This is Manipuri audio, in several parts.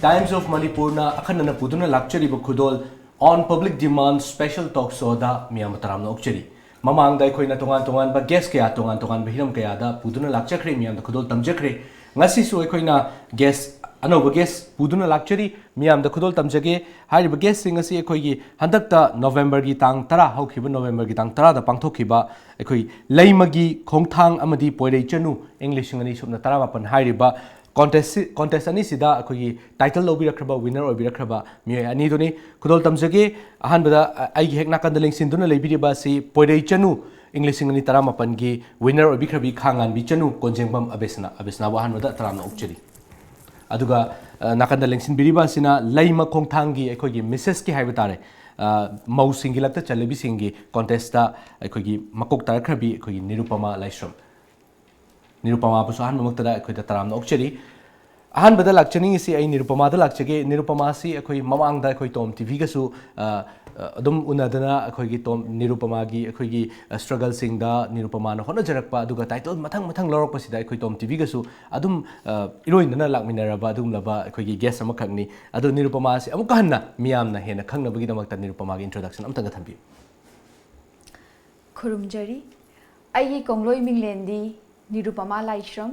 Times of Manipur na akhanana puduna lakchari khudol on public demand special talk show da miyam taramna okchari mamang dai khoina tongan ba guest kaya tongan ba hiram kaya da puduna lakchakre miyam da khudol tamjakre ngasi su khoina guest anoba guest puduna lakchari miyam da khudol tamjage hari ba guest sing asi khoi gi handakta November gi tang 10 hokhiba November gi tang 10 da pangthokhiba khoi leimagi khongthang amadi poirei chanu English ngani subna 18 hariba contest ani sida khoi title lobi rakhaba winner obi rakhaba mi ani doni khudol tamjage ahan bada ai gi hekna kandaling sinduna leibiriba si poirei chanu English ngani 18 gi winner obi khrabi khangan bi chanu konjengbam abesna wa han bada taramna ukcheri aduga nakanda lengsin biriba sina laima khongthang gi khoi gi message ki haiba tare mau singi lakta chalebi singi contest ta khoi gi makok tar khrabi khoi gi Nirupama laishram Nirupama puso han mamukta da khoi da taramna ukcheri ahan bada lakchani si ai Nirupama da lakchage Nirupama si khoi mamang da khoi TOMTV ga su adum unadana khoi gi Nirupama gi khoi gi struggle sing da Nirupama na hona jarakpa aduga title mathang lorok pa sida khoi TOMTV ga su adum iroin na lakminaraba adum laba khoi gi guest ama khangni adu Nirupama si amuk hanna miyam na hena khangna bagi damakta Nirupama gi introduction amtang ga thambi khurumjari ai kongloi minglendi Nirupama laishram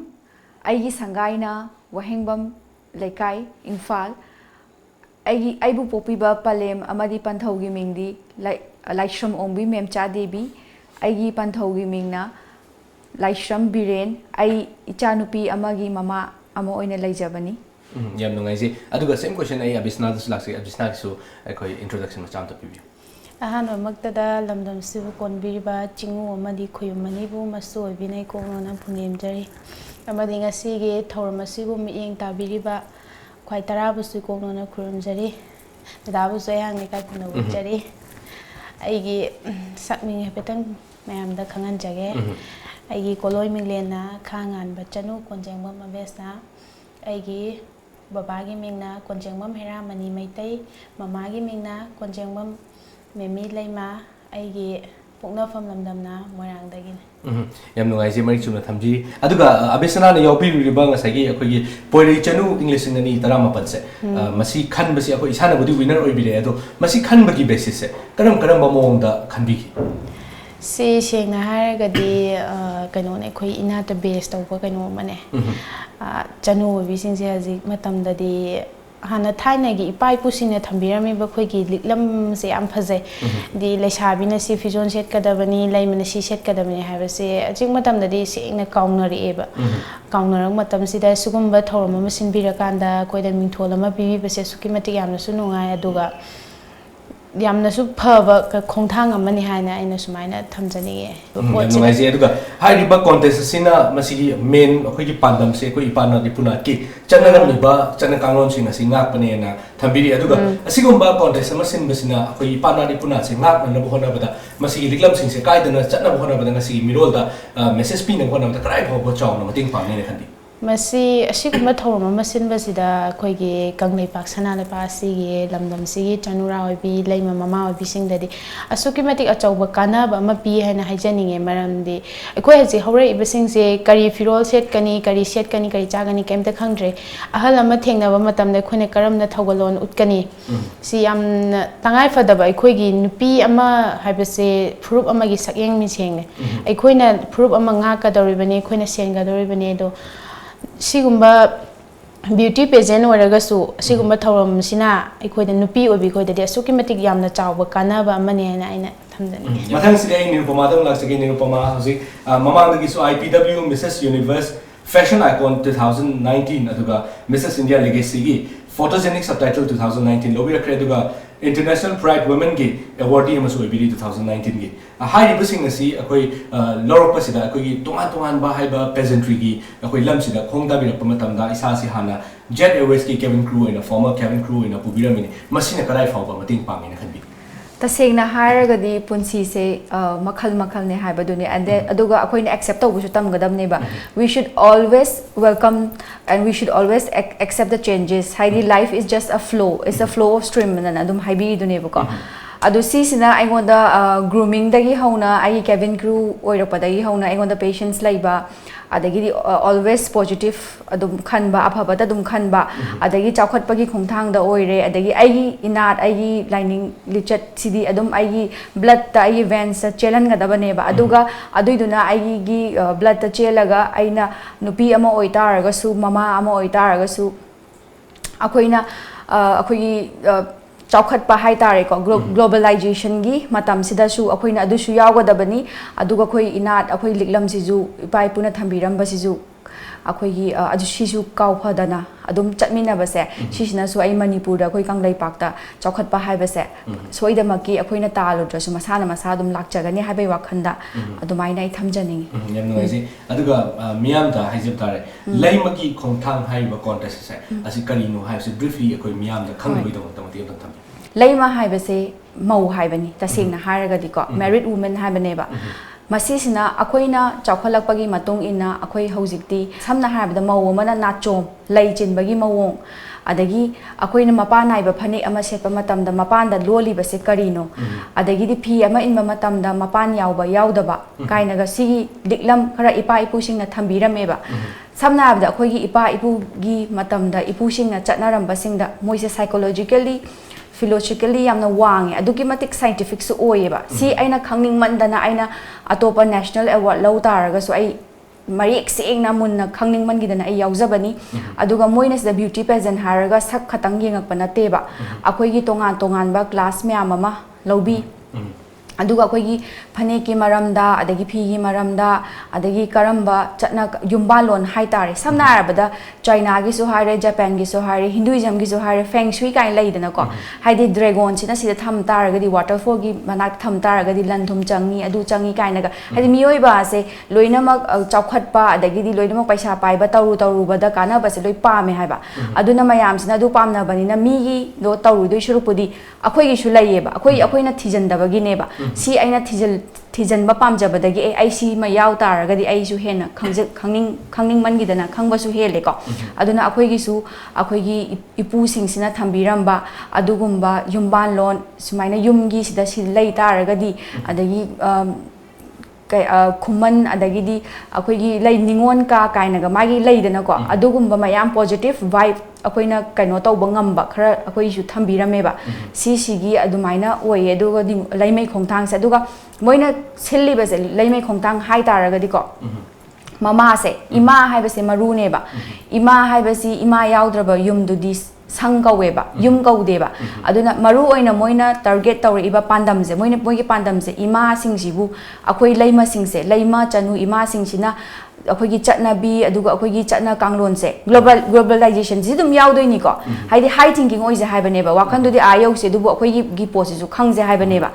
ai sangaina wahengbam lekai Imphal ai bu popiba palem amadi panthaugi mingdi laishram ombi memcha debi ai panthaugi mingna laishram biren ai ichanupi amagi mama amo oina laijabani yam nungai ji aduga same question ai abisna das laksi abisna su khoi introduction ma cham ta pibi ahan maktada lamdam sibu konbiriba chingu amadi khoyumani bu masu obinai konona punemjari amadi ngasi ge thormasibu mieng tabiriba khwai tarabu su konona khurumjari dabu so yang ne kai puno jari aigi sakming hepetang mayam da khangan jage aigi koloi minglena khangan bachanu konjengbam abesna aigi babagi mingna konjengbam heramani maitai mamagi mingna konjengbam Memi Laima, I Pugna from Lamdamna, Morang Dagin. Yam no Izi Mari Chuna Tamji. Aduga, Abesana, Yopi Ribanga Sagi, Poiri Chanu, English in the Tarama Panse. Masi Kan Basi, Isana would winner or Biledo, Masi Kan Bagi basis, Karam Karamba Monda Kanbiki. See, saying a Haragadi, Canone, Ina the best of Wakano Mane. Janu, Visin Ziazi, Matam Dadi. Hana Tainagi, Pai Pusina Tambirami Bakwiki, Lam say Ampaze, the Leshabina si Fijon set Kadavani, Layman si set Kadavani have a say, a Jingmatam the day saying a counter eba. Counter Matam Sida Sugumba Toramasin Birakanda, Quaden Tolama Bibi, Sukimati Yamnasununga Aduga. Yamna superb Kontanga Manihana in a Sumina Tanzania. What's the idea? Hariba contest Sina Masi main Hoki Pandam Seko Ipana di Punaki, Chanagamiba, Chanakangon Sina Singa Panena, Tambiri Aduga, a Sigumba contest, Masin Basina, Ipana di Punat, Singa and Nabonabada, Masi Liclam Sings, Kaidana, Chanabonabana, Mirolda, Mrs. Pin and one of the Cribe of Bochon, Mating Panini. Masi Ashikma Torma Masin Basida, Koigi, Gangley Paxana, Pasi, Lamdam Sigi, Chanura, be Lama Mama, be sing daddy. A Sukimatic Achobakana, but Mapi and Hygienic, Maram de Equazi, Hore, Besing, Kari Firol set Kani, Kari set Kani, Kari Jagani came the country. A halamating of Matam, the Quinakaram, the Togalon, Utkani. See, Tangai for the Baikoigi, Nupi Ama, Hibese, prove Amagi Saking missing. A quina prove among Aka, the Ribane, Quina Senga, the Ribanedo. Sigumba beauty pageant or Ragasu, Sigumba Torum Sina, equate the Nupi or because the Sukimatic Yam the Chow, Kanaba, Money and I. Matang today in Nirupama, last again in Nirupama, Mama Gisu IPW, Mrs. Universe, Fashion Icon 2019, Aduga, Mrs. India Legacy, Photogenic Subtitle 2019, Lobby Creduga, International Pride Women Gay, Awardee Masu 2019. A high busing a Loro Pasida, Tongan Bahaiba peasantry, a Lamsida, Kongda Pamatamda, Isasi Hana, Jet Airways cabin crew and a former cabin crew in a Pubiramini, Masina Karai for Mating Pang in a country. Tasing Haragadi Punsi say Makal ne Habaduni and then Aduga Aquin accept Wusutam Gadam neighbor. We should always welcome and we should always accept the changes. Heidi life is just a flow, it's a flow of stream and Adum Hibi Dunebuka. adu sisina aingonda grooming dagi hauna ai cabin crew oirapadagi hauna aingonda patients laiba adagi always positive adum khanba aphabada dum khanba adagi chawkhatpagi khongthang da oire adagi ai inat ai lining lichat sidi adum ai blood ta ai veins chelan ga dabane ba aduga aduiduna ai gi blood ta chelaga aina nupi ama oitaraga su mama ama oitaraga su akoina akhoi chawkhatpa hai tare ko globalization gi matam sida su akoina adu su yawadabani aduga khoi inat akhoi liklam siju ipai puna thambiram ba siju akhoi gi adu sisu kaw phadana adum chatmina base sisina su ai manipur da khoi kanglai pakta chawkhatpa hai base soidamaki akoina taludra su masana masa dum lakchagani haibai wakhanda adumaina ai thamjani yam noise aduga miyam da haijab tare laimaki khongthang haiba contest se asi karino haise briefly akoi miyam da khangboi da tamati am tham laima haibase mau haibani tasengna haragadi ko married women haibane ba masisina akoina chawkhalakpagi matung ina akoi hojikti samna harabada mau mana nachom lai chinbagi mawong adagi akoina mapan naiba phani ama setpa matamda mapan da loli base karino adagi di phi ama inba matamda mapan yawba yawdaba kainaga sigi diklam khara ipa ipu singna thambirame ba samna abda akoigi ipa ipu gi matamda ipu singna chatnaram basingda moise psychologically philosophically yamna wange aduki matik scientific su oyeba si aina khangning mandana aina atopa national award law taraga so ai mari exengna munna khangning man gidana ai yaujabani aduga moina the beauty pageant haraga sak khatang yengakpa nateba akoi gi tongan tongan ba class myam ama lawbi aduga akoi gi phane ki maramda adagi phi gi maramda adagi karamba chatna yumbalon hai tare samna arabada china gi so hare japan gi so hare hinduism gi so hare feng shui kai leidana ko haidi dragon sina sida tham taragadi waterfall gi manak tham taragadi lanthum changi adu changi kainaga haidi miyoi ba se loinamak chawkhatpa adagi di loinamak paisa paiba tauru bada kana ba se loi pame haiba aduna mayam sina du pamna bani na mi gi do tauru doi shurupudi akoi gi su laieba akoi na thijandabagi neba si aina thijan ba pamjabadagi ai si ma yaw taragadi ai su hena khangning man gidana khangba su hele ko aduna akoi gi su akoi gi ipu sing sina thambiramba adugumba yumban lon sumaina yumgi sida si lei taragadi adagi khuman adagi di akoi gi lei ningon ka kainaga magi leidana ko adugumba mayam positive vibe akoina kaino tawba ngamba khara akoi su thambirame ba sigi adumaina oye aduga laimai khongthang se aduga moina silli base laimai khongthang hai taragadi ko mama se ima haibase marune ba ima haibasi ima yaudraba yumdudi sang kaweba yum kawdeba aduna maru oina moina target tawre iba pandamse moina moigi pandamse ima singsibu akoi laima singse laima chanu ima singsina akoigi chatnabi aduga akoigi chatna kanglon se globalization ji dum yaudoi ni ko haidi high thinking oi je haibane ba wakhan dudi ayau se dubu akoigi gi post ju khangje haibane ba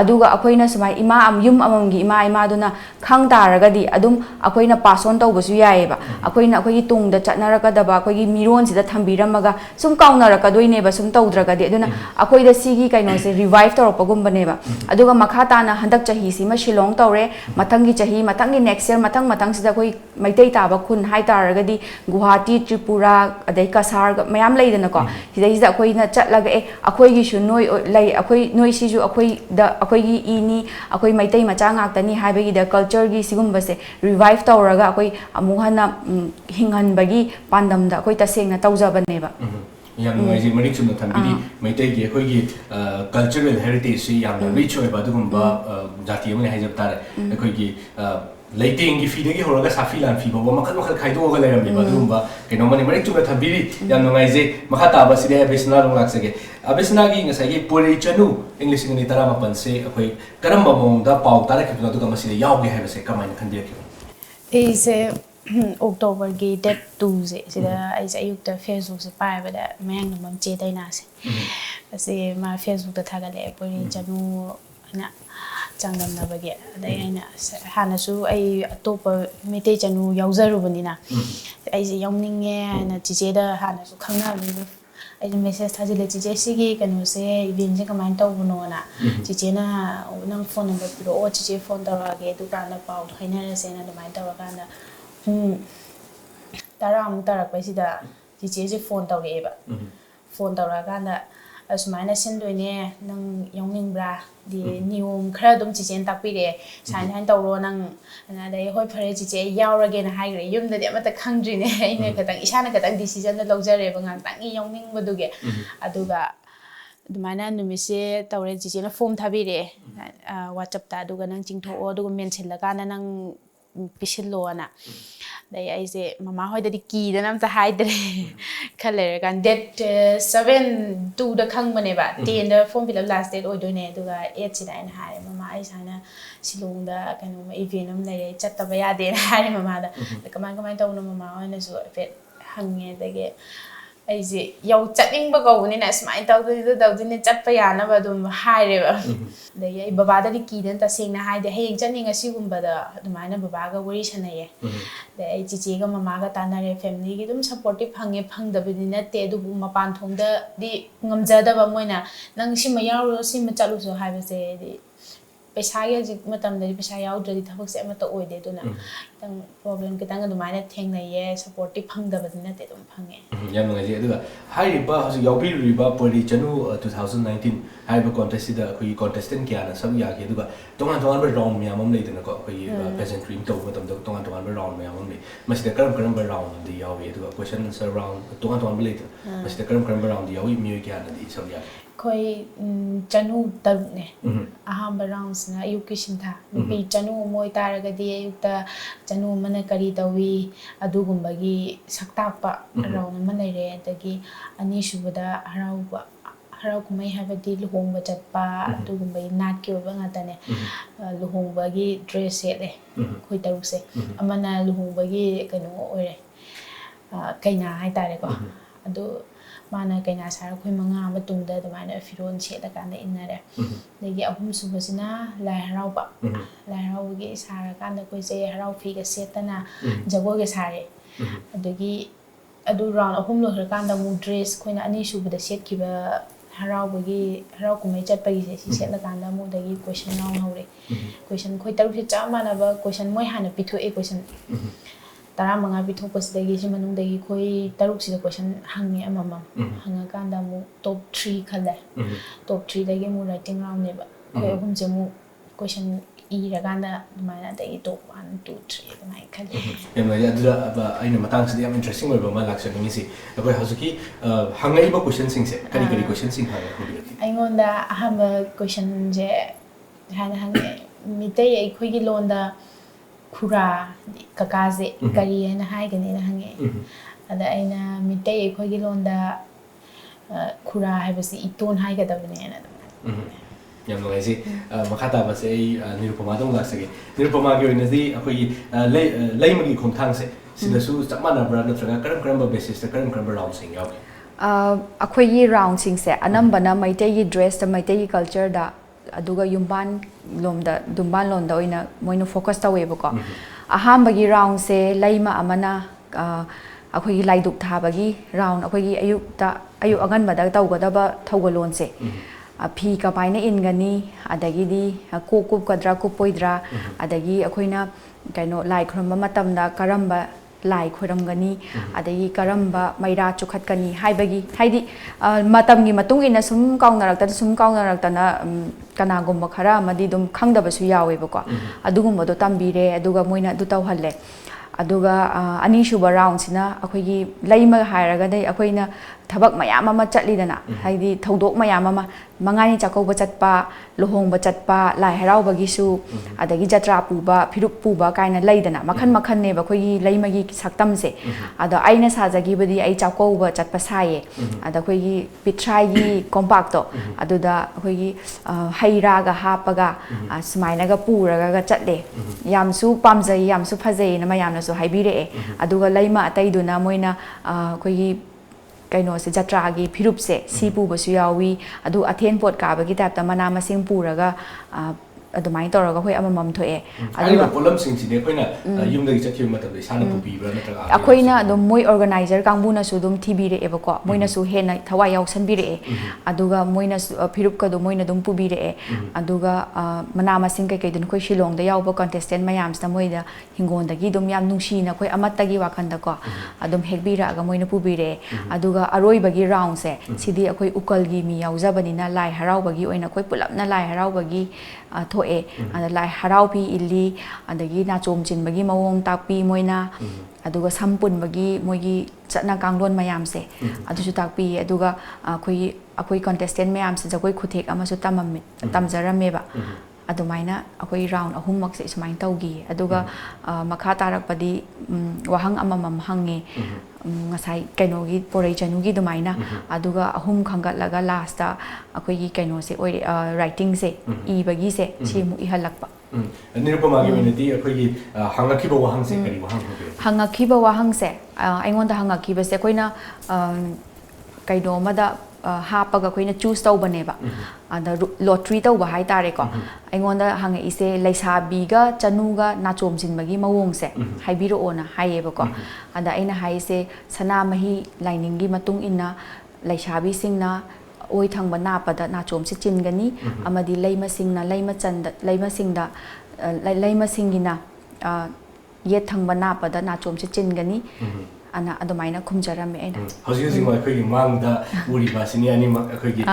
aduga akoina sumai ima am yum amam gi ima duna khang taragadi adum akoina pass on tawba su yae ba akoina akoigi tung da chatnaraka da ba akoigi miron sida thambiramaga sum kaunaraka doine ba sum tawdragadi aduna akoida sigi kaino se revive tawrapagum bane ba aduga makha na handak chahi si ma shilong tawre mathangi chahi mathangi next year mathang sida koi maitai taba khun hai taragadi guwahati tripura adai kasar mayam leidana ko hidai akoina chatlaga akoi gi su noi lei akoi noi si ju akoi da akoi gi ini akoi maitai macha ngaktani haibagi da culture gi sigumba se revive tawraga akoi amuhana hinghan bagi pandam da akoi tasengna tawjabane ba yam noise manik chum thambidi maitai gi akoi gi cultural heritage si yam rich oi ba dugumba jati amane haijab tare akoi gi leiting gi fide gi horoga safi lan fi bo makal khaido ga leram bi badumba keno mani marik chuma thabiri yam ngai je makha ta ba sire abisna rong lak sege abisna gi ngai gi pori chanu english ni tara ma pan se akoi karam ba mong da pau tara ki tu ga masire yaw ge ha se kamai khan dia ki is October gi date 2 se sida ai se ayuk ta Facebook se pai ba da mayang nam che dai na se ase ma Facebook ta thaga le pori chanu na changnam na bage dai aina hana su ai atopa mete chanu yauzaru banina ai je yongninge na chije da hana su khangna bi ai message thajile chije sigi kanu se event je kamai tawbuno na chije na nang phone number piro o chije phone tawage du kana pau thaina se na mai tawaga na taram tarak paisida chije je phone tawge ba phone tawraga na asumana sindoine nang yaungingbra di niyom khara dum chichen takpire sain han tawro nang ana dai hoi phare chiche yaurage na haigre yumda de amata khangdrine ine katang isana katang decision na lawjare bangang tangi yauning baduge aduga dumana numise tawre chiche na form thabire whatsapp ta aduga nang chingtho aduga mention la kana nang pisillo ana dai aise mama hoi dadi ki da nam ta haidre khale kan date 7 2 da khang bane ba 10 da form fill up last date oi doine aduga 8 sida ina hai mama ai sana silong da kanu event am lai chatta ba ya de hai mama da kaman kaman taw no mama hoi na su fet hange dage aise yau chatning ba go ni na smai taw da ni chat pa ya na ba dum hai re ba dai ai baba da ki dan ta seng na hai de heng chaning asi gumba da dumai na baba ga wori sanaye dai ai chichi ga mama ga tanare family gi dum supportive hange phang da bi na te du mapan thong da di ngamja da ba moina nang sima yauro sima chalu so hai ba se di पैसा ये मतलब दरी पैसा याव दरी थबक से मत ओइ दे दोना तंग प्रॉब्लम के तंग दुमाने थेंग न ये सपोर्टिव फंग दब दिन ते तुम fungi yam नgai aduga hairiba hasu yawi riba pori chanu 2019 haiba contest da khoi contestant kya na sab ya ge aduga tongan tongan ba round myam am leidana ko khoi pageantry to matam da tongan tongan ba round myam am le masida karam ba round di yawi aduga question answer round tongan tongan ba leidana masida karam ba round di yawi mi kya na di sab ya koi chanu tar ne aham rounds na education tha bi chanu moi taraga di ayukta chanu mana kari tawi adugumba gi saktakpa round mana re adagi ani subada harau kumai habadi luhongba chatpa adugumba nat ki oba ngata ne luhongba gi dress set le koi taruse amana luhongba gi kanu ore kaina hai tare ko adu mana kaina sara khoi manga ama tungda dumana firon che da kan da inare degi ahum subasina lai harau gi sara kan da koi se harau fi ga setana jago ga sare adegi adu round ahum lo kan da mu dress khoina ani subada set ki ba harau kumai chat pa gi se set la kan da mu degi question round hore question khoi taru se cha mana ba question moi hana pitho e question tara manga bitho pasidagi si manung dagi khoi taruk sida question hangi amama hanga kanda mu top 3 khale top 3 dagi mu writing round ne ba khoi hum je mu question e ra kanda mana dagi top 1 2 3 mai khale yamna ya dura ba aina matang sidi am interesting oi ba ma laksa ngi si akoi hasuki hangai ba question sing se kari question sing ha aingonda ahamba question je hana hange mitei ai khoi gi londa khura kakaze kari na hai gani na hange ada aina mitei khoi gi londa khura hai basi iton hai ga dabne na yam no isi makhata ba se nirupama dong la sege nirupama ge oina si akoi leimagi khongthang se sida su chamana bra na traga karam ba basis ta karam ba round sing yaw akhoi gi round sing se anambana maitai gi dress ta maitai gi culture da aduga dumban lomda oina moina focus taweba ko ahamba gi round se laima amana akhoi gi laiduk thabagi round akhoi gi ayu agan bada tawgadaba thawgalon se phi ka paina ingani adagi di kokup kadra kupoidra adagi akhoina kaino lai khrom matamda karamba lai khoramgani adagi karamba maira chukhatkani haibagi haidi matamgi matung ina sum kaungnarakta na kanagumba khara amadi dum khangdabasu yawe bako adugumba do tambire aduga moina du tawhalle aduga ani shuba round sina akhoi laima hairaga dai akoina thabak mayam ama chatlidana haidi thodok mayam ama mangani chakauba chatpa lohongba chatpa lai harauba gisu adagi jatra puba phirup puba kaina leidana makhan ne ba khoi laimagi saktam se ada aina sajagi badi ai chakauba chatpa saye ada khoi pitrai gi compact to aduda khoi haira ga hapaga smaina ga puraga ga chatle yamsu pamjai yamsu phajai na mayamna so haibire aduga laima ataiduna moina khoi kaino se jatra gi phirup se si pu basu yawi adu athen pot ka ba gi tap ta mana masing puraga ꯑꯗꯨꯃꯥꯏꯅ ꯇꯧꯔꯒ ꯑꯩꯈꯣꯏ ꯑꯃꯃꯝ ꯊꯣꯛꯑꯦ ꯑꯗꯨꯒ ꯄꯣꯠꯂꯝꯁꯤꯡꯁꯤꯗꯤ ꯑꯩꯈꯣꯏꯅ ꯌꯨꯝꯗꯒꯤ ꯆꯠꯈꯤꯕ ꯃꯇꯝꯗ ꯏꯁꯥꯅ ꯄꯨꯕꯤꯕ꯭ꯔꯥ ꯅꯠꯇ꯭ꯔꯒ ꯑꯩꯈꯣꯏꯅ ꯑꯗꯨꯝ ꯃꯣꯏ ꯑꯣꯔꯒꯅꯥꯏꯖꯔ ꯀꯥꯡꯕꯨꯅꯁꯨ ꯑꯗꯨꯝ ꯊꯤꯕꯤꯔꯛꯑꯦꯕꯀꯣ ꯃꯣꯏꯅꯁꯨ ꯍꯦꯟꯅ ꯊꯋꯥꯏ ꯌꯥꯎꯁꯟꯕꯤꯔꯛꯑꯦ ꯑꯗꯨꯒ ꯃꯣꯏꯅꯁꯨ ꯐꯤꯔꯨꯞꯀꯗꯣ ꯃꯣꯏꯅ ꯑꯗꯨꯝ ꯄꯨꯕꯤꯔꯛꯑꯦ ꯑꯗꯨꯒ ꯃꯅꯥ ꯃꯁꯤꯡ ꯀꯩꯀꯩꯗꯨꯅ ꯑꯩꯈꯣꯏ ꯁꯤꯂꯣꯡꯗ ꯌꯥꯎꯕ ꯀꯟꯇꯦꯁꯇꯦꯟ ꯃꯌꯥꯝꯁꯤꯅ ꯃꯣꯏꯗ ꯍꯤꯡꯒꯣꯜꯗꯒꯤ ꯑꯗꯨꯝ ꯌꯥꯝ ꯅꯨꯡꯁꯤꯅ ꯑꯩꯈꯣꯏ ꯑꯃꯠꯇꯒꯤ ꯋꯥꯈꯟꯗꯀꯣ ꯑꯗꯨꯝ ꯍꯦꯛꯕꯤꯔꯛꯑꯒ ꯃꯣꯏꯅ ꯄꯨꯕꯤꯔꯛꯑꯦ ꯑꯗꯨꯒ ꯑꯔꯣꯏꯕꯒꯤ ꯔꯥꯎꯟꯁꯦ ꯁꯤꯗꯤ ꯑꯩꯈꯣꯏ ꯎꯀꯜꯒꯤ ꯃꯤ ꯌꯥꯎꯖꯕꯅꯤꯅ ꯂꯥꯏ ꯍꯔꯥꯎꯕꯒꯤ ꯑꯣꯏꯅ ꯑꯩꯈꯣꯏ ꯄꯨꯂꯞꯅ ꯂꯥꯏ ꯍꯔꯥꯎꯕꯒꯤ ꯊꯣꯛꯑꯦ ꯑꯗ ꯂꯥꯏ ꯍꯔꯥꯎꯕꯤ ꯏꯜꯂꯤ ꯑꯗꯒꯤ ꯅꯥꯆꯣꯝ ꯆꯤꯟꯕꯒꯤ ꯃꯑꯣꯡ ꯇꯥꯛꯄꯤ ꯃꯣꯏꯅ ꯑꯗꯨꯒ ꯁꯝ ꯄꯨꯟꯕꯒꯤ ꯃꯣꯏꯒꯤ ꯆꯠꯅ ꯀꯥꯡꯂꯣꯟ ꯃꯌꯥꯝꯁꯦ ꯑꯗꯨꯁꯨ ꯇꯥꯛꯄꯤꯌꯦ ꯑꯗꯨꯒ ꯑꯩꯈꯣꯏ ꯀꯣꯟꯇꯦꯁꯇꯦꯟ ꯃꯌꯥꯝꯁꯦ ꯖꯒꯣꯏ ꯈꯨꯊꯦꯛ ꯑꯃꯁꯨ ꯇꯝꯖꯔꯝꯃꯦꯕ ꯑꯗꯨꯃꯥꯏꯅ ꯑꯩꯈꯣꯏ ꯔꯥꯎꯟ ꯑꯍꯨꯝꯃꯛꯁꯦ ꯁꯨꯃꯥꯏꯅ ꯇꯧꯈꯤꯌꯦ ꯑꯗꯨꯒ ꯃꯈꯥ ꯇꯥꯔꯛꯄꯗꯤ ꯋꯥꯍꯪ ꯑꯃꯃꯝ ꯍꯪꯉꯦ ꯉꯁꯥꯏ ꯀꯩꯅꯣꯒꯤ ꯄꯣꯔꯩ ꯆꯅꯨꯒꯤ ꯑꯗꯨꯃꯥꯏꯅ ꯑꯗꯨꯒ ꯑꯍꯨꯝ ꯈꯟꯒꯠꯂꯒ ꯂꯥꯁꯇ ꯑꯩꯈꯣꯏꯒꯤ ꯀꯩꯅꯣꯁꯦ ꯑꯣꯏꯔꯦ ꯔꯥꯏꯇꯤꯡꯁꯦ ꯏꯕꯒꯤꯁꯦ ꯁꯤ ꯑꯃꯨꯛ ꯏꯍꯜꯂꯛꯄ ꯅꯤꯔꯨꯄꯃꯥꯒꯤ ꯑꯣꯏꯅꯗꯤ ꯑꯩꯈꯣꯏꯒꯤ ꯍꯪꯉꯛꯈꯤꯕ ꯋꯥꯍꯪꯁꯦ ꯀꯔꯤ ꯋꯥꯍꯪ ꯑꯣꯏꯕꯤꯔꯦ ꯍꯪꯉꯛꯈꯤꯕ ꯋꯥꯍꯪꯁꯦ ꯑꯩꯉꯣꯟꯗ ꯍꯪꯉꯛꯈꯤꯕꯁꯦ ꯑꯩꯈꯣꯏꯅ ꯀꯩꯅꯣ ꯑꯃꯗ ꯍꯥꯞꯄꯒ ꯑꯩꯈꯣꯏꯅ ꯆꯨꯁ ꯇꯧꯕꯅꯦꯕ ꯑꯗ ꯂꯣꯇ꯭ꯔꯤ ꯇꯧꯕ ꯍꯥꯏꯇꯥꯔꯦꯀோ ꯑꯩꯉꯣꯟꯗ ꯍꯪꯉꯛꯏꯁꯦ ꯂꯩꯁꯥꯕꯤꯒ ꯆꯅꯨꯒ ꯅꯥꯆꯣꯝ ꯆꯤꯟꯕꯒꯤ ꯃꯑꯣꯡꯁꯦ ꯍꯥꯏꯕꯤꯔꯛꯑꯣꯅ ꯍꯥꯏꯌꯦꯕꯀꯣ ꯑꯗ ꯑꯩꯅ ꯍꯥꯏꯁꯦ ꯁꯅꯥꯃꯍꯤ ꯂꯥꯏꯅꯤꯡꯒꯤ ꯃꯇꯨꯡ ꯏꯟꯅ ꯂꯩꯁꯥꯕꯤꯁꯤꯡꯅ ꯑꯣꯏ ꯊꯪꯕ ꯅꯥꯞꯄꯗ ꯅꯥꯆꯣꯝꯁꯦ ꯆꯤꯟꯒꯅꯤ ꯑꯃꯗꯤ ꯂꯩꯃꯁꯤꯡꯅ ꯂꯩꯃꯁꯤꯡꯒꯤꯅ ꯌꯦꯠ ꯊꯪꯕ ꯅꯥꯞꯄꯗ ꯅꯥꯆꯣꯝꯁꯦ ꯆꯤꯟꯒꯅꯤ ꯑꯅ ꯑꯗꯨꯃꯥꯏꯅ ꯈꯨꯝꯖꯔꯝꯃꯦ ꯑꯩꯅ ꯍꯧꯖꯤꯛ ꯍꯧꯖꯤꯛ ꯑꯩꯈꯣꯏꯒꯤ ꯃꯥꯡꯗ ꯎꯔꯤꯕ ꯑꯁꯤꯅꯤ ꯑꯅꯤꯃꯛ ꯑꯩꯈꯣꯏꯒꯤ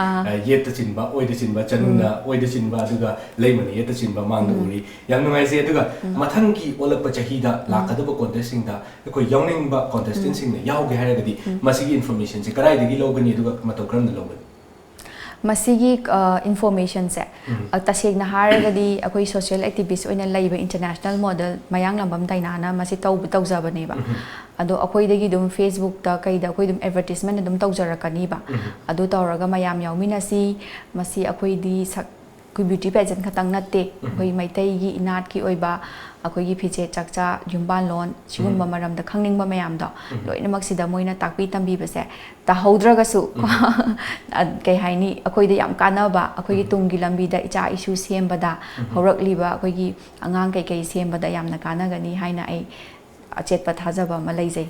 ꯌꯦꯠꯇ ꯆꯤꯟꯕ ꯑꯣꯏꯗ ꯆꯤꯟꯕ ꯆꯅꯨꯅ ꯑꯣꯏꯗ ꯆꯤꯟꯕ ꯑꯗꯨꯒ ꯂꯩꯃꯅ ꯌꯦꯠꯇ ꯆꯤꯟꯕ ꯃꯥꯡꯗ ꯎꯔꯤ ꯌꯥꯝ ꯅꯨꯡꯉꯥꯏꯖꯩ ꯑꯗꯨꯒ ꯃꯊꯪꯒꯤ ꯑꯣꯜꯂꯛꯄ ꯆꯍꯤꯗ ꯂꯥꯛꯀꯗꯕ ꯀꯣꯟꯇꯦꯁꯁꯤꯡꯗ ꯑꯩꯈꯣꯏ ꯌꯥꯎꯅꯤꯡꯕ ꯀꯣꯟꯇꯦꯁꯇꯦꯟꯁꯤꯡꯅ ꯌꯥꯎꯒꯦ ꯍꯥꯏꯔꯒꯗꯤ ꯃꯁꯤꯒꯤ ꯏꯟꯐꯣꯔꯃꯦꯁꯟꯁꯦ ꯀꯗꯥꯏꯗꯒꯤ ꯂꯧꯒꯅꯤ ꯑꯗꯨꯒ ꯃꯇꯧ ꯀꯔꯝꯅ ꯂꯧꯒꯅꯤ ꯃꯁꯤꯒꯤ ꯏꯟꯐꯣꯔꯃꯦꯁꯟꯁꯦ ꯇꯁꯦꯡꯅ ꯍꯥꯏꯔꯒꯗꯤ ꯑꯩꯈꯣꯏ ꯁꯣꯁꯤꯌꯦꯜ ꯑꯦꯛꯇꯤꯚꯤꯁ ꯑꯣꯏꯅ ꯂꯩꯕ ꯏꯟꯇꯔꯅꯦꯁꯅꯦꯜ ꯃꯣꯗꯦꯜ ꯃꯌꯥꯡꯂꯝꯕꯝ ꯗꯥꯏꯅꯥꯅ ꯃꯁꯤ ꯇꯧꯖꯕꯅꯦꯕ ꯑꯗꯣ ꯑꯩꯈꯣꯏꯗꯒꯤ ꯑꯗꯨꯝ ꯐꯦꯁꯕꯨꯛꯇ ꯀꯩꯗ ꯑꯩꯈꯣꯏ ꯑꯗꯨꯝ ꯑꯦꯗꯚꯔꯇꯤꯁꯃꯦꯟ ꯑꯗꯨꯝ ꯇꯧꯖꯔꯛꯀꯅꯤꯕ ꯑꯗꯨ ꯇꯧꯔꯒ ꯃꯌꯥꯝ ꯌꯥꯎꯃꯤꯟꯅꯁꯤ ꯃꯁꯤ ꯑꯩꯈꯣꯏꯗꯤ ꯑꯩꯈꯣꯏ ꯕ꯭ꯌꯨꯇꯤ ꯄꯦꯖꯦꯟ ꯈꯛꯇꯪ ꯅꯠꯇꯦ ꯑꯩꯈꯣই ꯃꯩꯇꯩꯒꯤ ꯏꯅꯥꯠꯀꯤ ꯑꯣꯏꯕ ꯑꯩꯈꯣꯏꯒꯤ ꯐꯤꯖꯦꯠ ꯆꯥꯛꯆꯥ ꯌꯨꯝꯕꯥꯟꯂꯣꯟ ꯁꯤꯒꯨꯝꯕ ꯃꯔꯝꯗ ꯈꯪꯅꯤꯡꯕ ꯃꯌꯥꯝꯗꯣ ꯂꯣꯏꯅꯃꯛ ꯁꯤꯗ ꯃꯣꯏꯅ ꯇꯥꯛꯄꯤ ꯇꯝꯕꯤꯕꯁꯦ ꯇꯥꯍꯧꯗ꯭ꯔꯒꯁꯨ ꯀꯩ ꯍꯥꯏꯅꯤ ꯑꯩꯈꯣꯏꯗ ꯌꯥꯝ ꯀꯥꯟꯅꯕ ꯑꯩꯈꯣꯏꯒꯤ ꯇꯨꯡꯒꯤ ꯂꯝꯕꯤꯗ ꯏꯆꯥ ꯏꯁꯨ ꯁꯦꯝꯕꯗ ꯍꯧꯔꯛꯂꯤꯕ ꯑꯩꯈꯣꯏꯒꯤ ꯑꯉꯥꯡ ꯀꯩꯀꯩ ꯁꯦꯝꯕꯗ ꯌꯥꯝꯅ ꯀꯥꯟꯅꯒꯅꯤ ꯍꯥꯏꯅ ꯑꯩ ꯑꯆꯦꯠꯄ ꯊꯥꯖꯕ ꯑꯃ ꯂꯩꯖꯩ